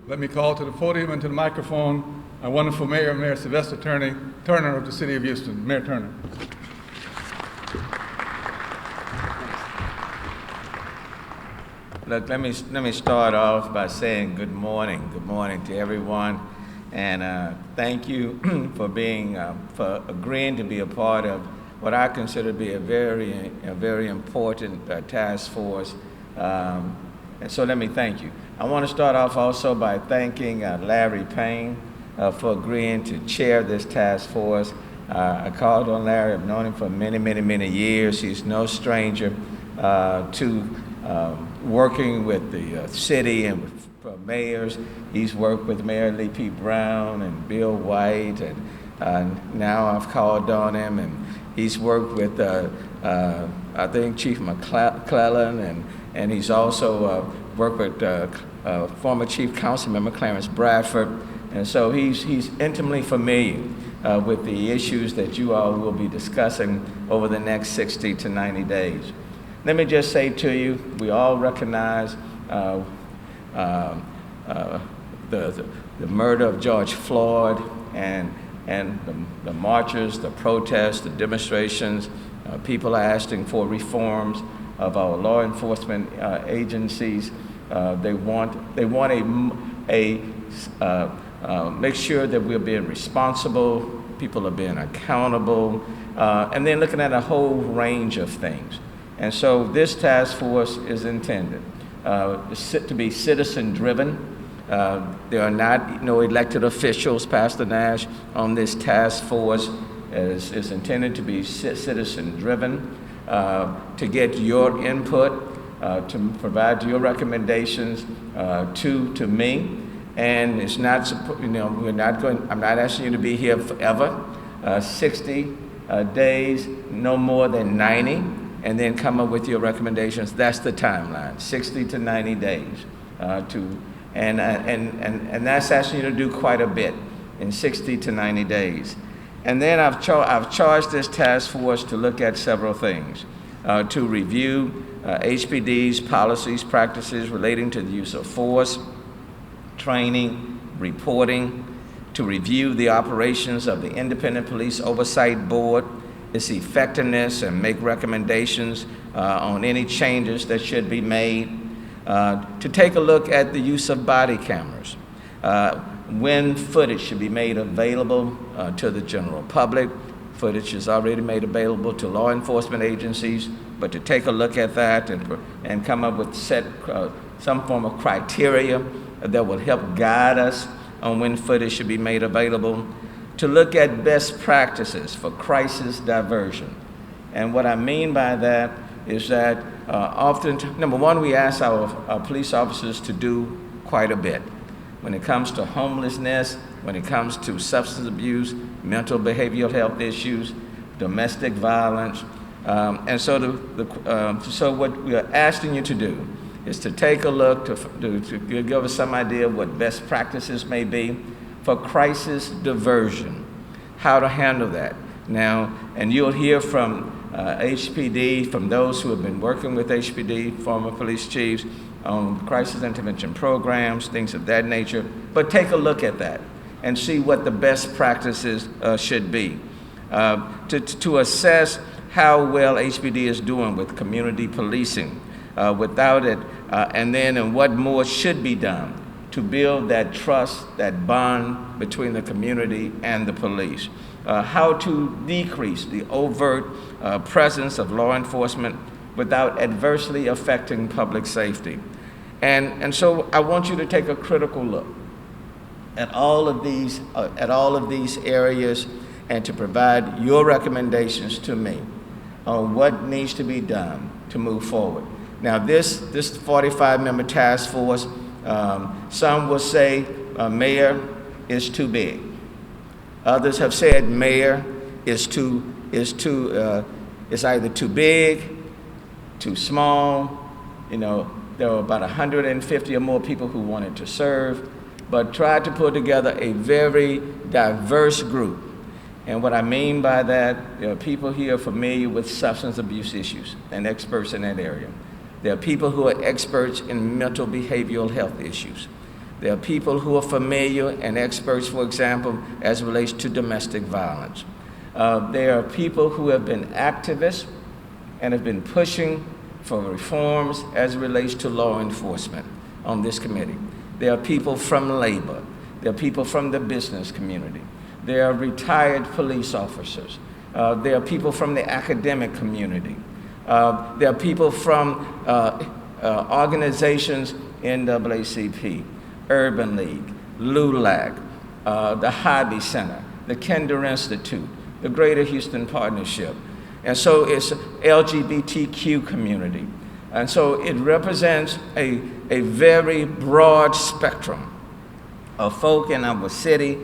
Let me call to the podium and to the microphone our wonderful Mayor, Mayor Sylvester Turner of the City of Houston. Mayor Turner. Look, let me start off by saying good morning to everyone, and thank you for agreeing to be a part of what I consider to be a very important task force. And so let me thank you. I want to start off also by thanking Larry Payne for agreeing to chair this task force. I called on Larry. I've known him for many years. He's no stranger to working with the city and with mayors. He's worked with Mayor Lee P. Brown and Bill White, and now I've called on him, and he's worked with I think Chief McClellan, and he's also worked with former Chief Councilmember Clarence Bradford, and so he's intimately familiar with the issues that you all will be discussing over the next 60 to 90 days. Let me just say to you, we all recognize the murder of George Floyd and the marches, the protests, the demonstrations. People are asking for reforms of our law enforcement agencies. They want make sure that we're being responsible, people are being accountable, and then looking at a whole range of things. And so this task force is intended to be citizen-driven. There are not no elected officials, Pastor Nash, on this task force. It's intended to be citizen-driven, to get your input, to provide your recommendations to me. And it's not, I'm not asking you to be here forever. 60 days, no more than 90. And then come up with your recommendations. That's the timeline, 60 to 90 days. And that's asking you to do quite a bit in 60 to 90 days. And then I've charged this task force to look at several things, to review HPD's policies, practices relating to the use of force, training, reporting, to review the operations of the Independent Police Oversight Board, its effectiveness, and make recommendations on any changes that should be made, to take a look at the use of body cameras, when footage should be made available to the general public. Footage is already made available to law enforcement agencies, but to take a look at that and come up with some form of criteria that will help guide us on when footage should be made available, to look at best practices for crisis diversion. And what I mean by that is that often, number one, we ask our police officers to do quite a bit when it comes to homelessness, when it comes to substance abuse, mental behavioral health issues, domestic violence. And so what we are asking you to do is to take a look, to give us some idea of what best practices may be for crisis diversion, how to handle that. Now, and you'll hear from HPD, from those who have been working with HPD, former police chiefs, on crisis intervention programs, things of that nature. But take a look at that and see what the best practices should be. To assess how well HPD is doing with community policing, without it, and what more should be done to build that trust, that bond between the community and the police. How to decrease the overt presence of law enforcement without adversely affecting public safety. And so I want you to take a critical look at all of these areas, and to provide your recommendations to me on what needs to be done to move forward. Now this 45-member task force, some will say mayor is too big. Others have said mayor is either too big, too small. There were about 150 or more people who wanted to serve, but tried to put together a very diverse group. And what I mean by that, there are people here familiar with substance abuse issues and experts in that area. There are people who are experts in mental behavioral health issues. There are people who are familiar and experts, for example, as it relates to domestic violence. There are people who have been activists and have been pushing for reforms as it relates to law enforcement on this committee. There are people from labor. There are people from the business community. There are retired police officers. There are people from the academic community. There are people from organizations, NAACP, Urban League, LULAC, the Hobby Center, the Kinder Institute, the Greater Houston Partnership. And so it's LGBTQ community. And so it represents a very broad spectrum of folk in our city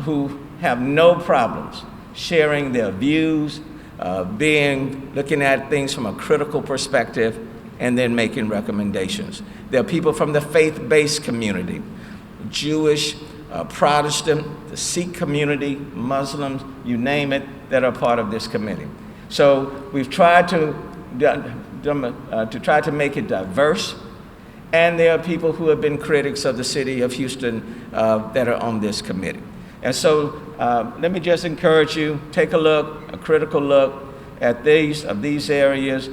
who have no problems sharing their views, looking at things from a critical perspective, and then making recommendations. There are people from the faith-based community, Jewish, Protestant, the Sikh community, Muslims, you name it, that are part of this committee. So we've tried to try to make it diverse, and there are people who have been critics of the city of Houston that are on this committee. And so let me just encourage you, take a look, a critical look at these areas,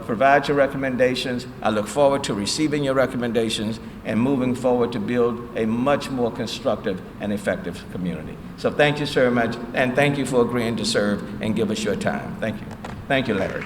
provide your recommendations. I look forward to receiving your recommendations and moving forward to build a much more constructive and effective community. So thank you so much, and thank you for agreeing to serve and give us your time. Thank you. Thank you, Larry.